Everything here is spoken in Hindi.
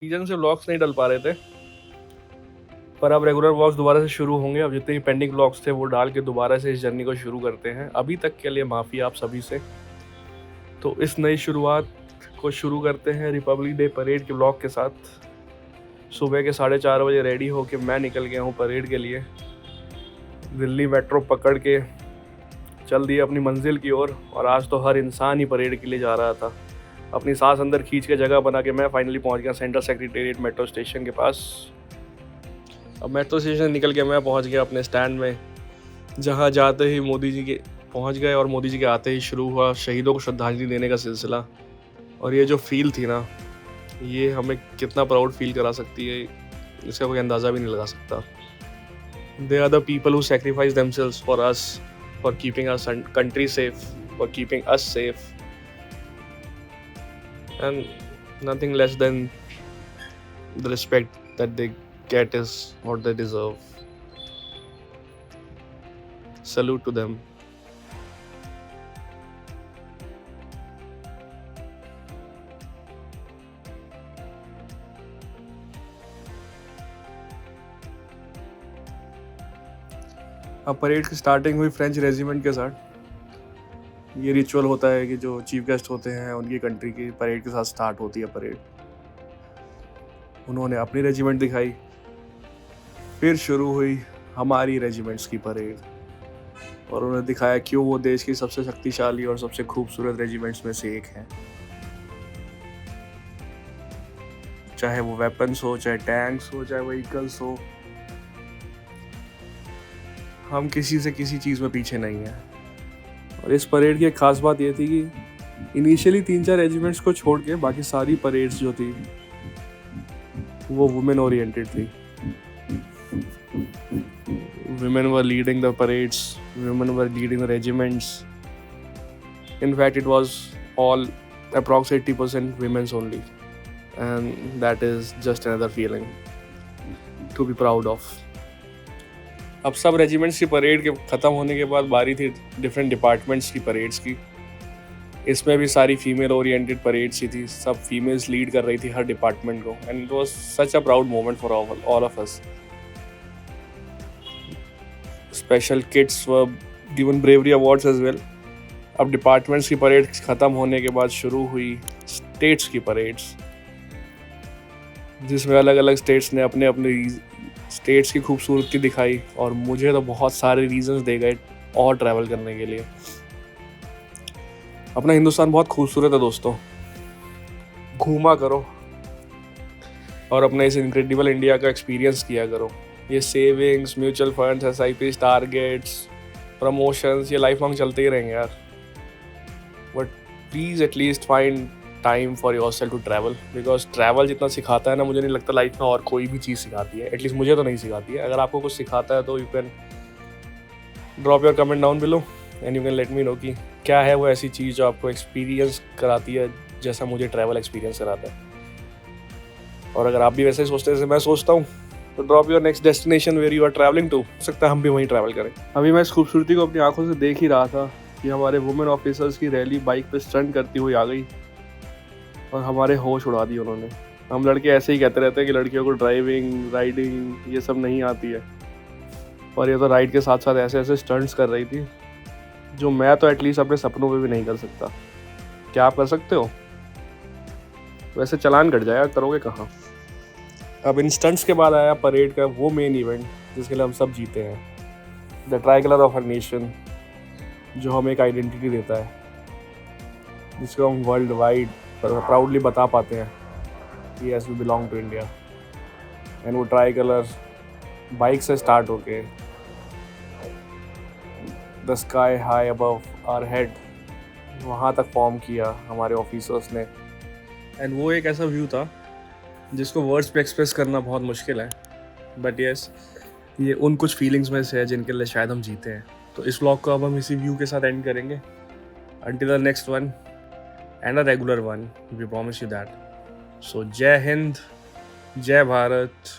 सीजन से व्लॉग्स नहीं डल पा रहे थे, पर अब रेगुलर व्लॉग्स दोबारा से शुरू होंगे। अब जितने भी पेंडिंग व्लॉग्स थे वो डाल के दोबारा से इस जर्नी को शुरू करते हैं। अभी तक के लिए माफ़ी आप सभी से। तो इस नई शुरुआत को शुरू करते हैं रिपब्लिक डे परेड के व्लॉग के साथ। सुबह के 4:30 बजे रेडी होके मैं निकल गया हूँ परेड के लिए। दिल्ली मेट्रो पकड़ के चल दिए अपनी मंजिल की ओर। और आज तो हर इंसान ही परेड के लिए जा रहा था। अपनी सांस अंदर खींच के जगह बना के मैं फाइनली पहुंच गया सेंट्रल सेक्रेटेरिएट मेट्रो स्टेशन के पास। अब मेट्रो स्टेशन निकल के मैं पहुंच गया अपने स्टैंड में, जहां जाते ही मोदी जी के पहुंच गए और मोदी जी के आते ही शुरू हुआ शहीदों को श्रद्धांजलि देने का सिलसिला। और ये जो फील थी ना, ये हमें कितना प्राउड फील करा सकती है, इसका कोई अंदाज़ा भी नहीं लगा सकता। They are the people who sacrifice themselves for us, for keeping our country safe, for keeping us safe, and nothing less than the respect that they get is what they deserve. Salute to them. अब परेड की स्टार्टिंग हुई फ्रेंच रेजिमेंट के साथ। ये रिचुअल होता है कि जो चीफ गेस्ट होते हैं उनकी कंट्री की परेड के साथ स्टार्ट होती है परेड। उन्होंने अपनी रेजिमेंट दिखाई, फिर शुरू हुई हमारी रेजिमेंट्स की परेड। और उन्होंने दिखाया क्यों वो देश की सबसे शक्तिशाली और सबसे खूबसूरत रेजिमेंट्स में से एक है। चाहे वो वेपन्स हो, चाहे टैंक्स हो, चाहे व्हीकल्स हो, हम किसी से किसी चीज़ में पीछे नहीं हैं। और इस परेड की एक खास बात ये थी कि इनिशियली 3-4 रेजिमेंट्स को छोड़ के बाकी सारी परेड्स जो थी वो वुमेन ओरिएंटेड थी। Women were leading the parades, women were leading the regiments. In fact, it was all approximately 80% women's only. And that is just another feeling to be proud of. अब सब रेजिमेंट्स की परेड के ख़त्म होने के बाद बारी थी डिफरेंट डिपार्टमेंट्स की परेड्स की। इसमें भी सारी फीमेल ओरिएंटेड परेड्स ही थी, सब फीमेल्स लीड कर रही थी हर डिपार्टमेंट को। And it was such a proud moment for all of us. Special kids were given bravery awards as well. अब डिपार्टमेंट्स की परेड ख़त्म होने के बाद शुरू हुई स्टेट्स की परेड्स, जिसमें अलग अलग स्टेट्स ने अपने अपने स्टेट्स की खूबसूरती दिखाई। और मुझे तो बहुत सारे रीजंस दे गए और ट्रैवल करने के लिए। अपना हिंदुस्तान बहुत खूबसूरत है दोस्तों, घूमा करो और अपने इस इनक्रेडिबल इंडिया का एक्सपीरियंस किया करो। ये savings, mutual funds, SIPs, targets, promotions, ये लाइफ लॉन्ग चलते ही रहेंगे यार। But please at least find time for yourself to travel, because travel जितना सिखाता है ना, मुझे नहीं लगता लाइफ में और कोई भी चीज़ सिखाती है। एटलीस्ट मुझे तो नहीं सिखाती है। अगर आपको कुछ सिखाता है तो you can drop your comment down below and you can let me know कि क्या है वो ऐसी चीज़ जो आपको एक्सपीरियंस कराती है जैसा मुझे ट्रैवल एक्सपीरियंस कराता है। और अगर आप भी वैसे ही सोचते हैं जैसे मैं सोचता हूँ, तो drop your next destination where you are travelling to. हो सकता है हम भी वहीं ट्रैवल करें। अभी मैं इस खूबसूरती को अपनी आंखों से देख ही रहा था कि हमारे वुमेन ऑफिसर्स की रैली बाइक पे स्टंट करती हुई आ गई और हमारे होश उड़ा दिए उन्होंने। हम लड़के ऐसे ही कहते रहते हैं कि लड़कियों को ड्राइविंग, राइडिंग ये सब नहीं आती है, और ये तो राइड के साथ साथ ऐसे ऐसे स्टंट्स कर रही थी जो मैं तो एटलीस्ट अपने सपनों में भी नहीं कर सकता। क्या आप कर सकते हो? वैसे चालान कट जाएगा, करोगे कहाँ? अब इन स्टंट्स के बाद आया परेड का वो मेन इवेंट जिसके लिए हम सब जीते हैं, the tricolour of our nation, जो हमें एक आइडेंटिटी देता है, जिसको हम वर्ल्ड वाइड प्राउडली बता पाते हैं कि yes we belong to India. And वो ट्राई कलर बाइक से स्टार्ट होके the sky high above our head वहाँ तक फॉर्म किया हमारे ऑफिसर्स ने। एंड वो एक ऐसा व्यू था जिसको वर्ड्स पे एक्सप्रेस करना बहुत मुश्किल है, बट यस ये उन कुछ फीलिंग्स में से है जिनके लिए शायद हम जीते हैं। तो इस व्लॉग को अब हम इसी व्यू के साथ एंड करेंगे। Until the next one and a regular one, we promise you that. So Jai Hind, Jai Bharat.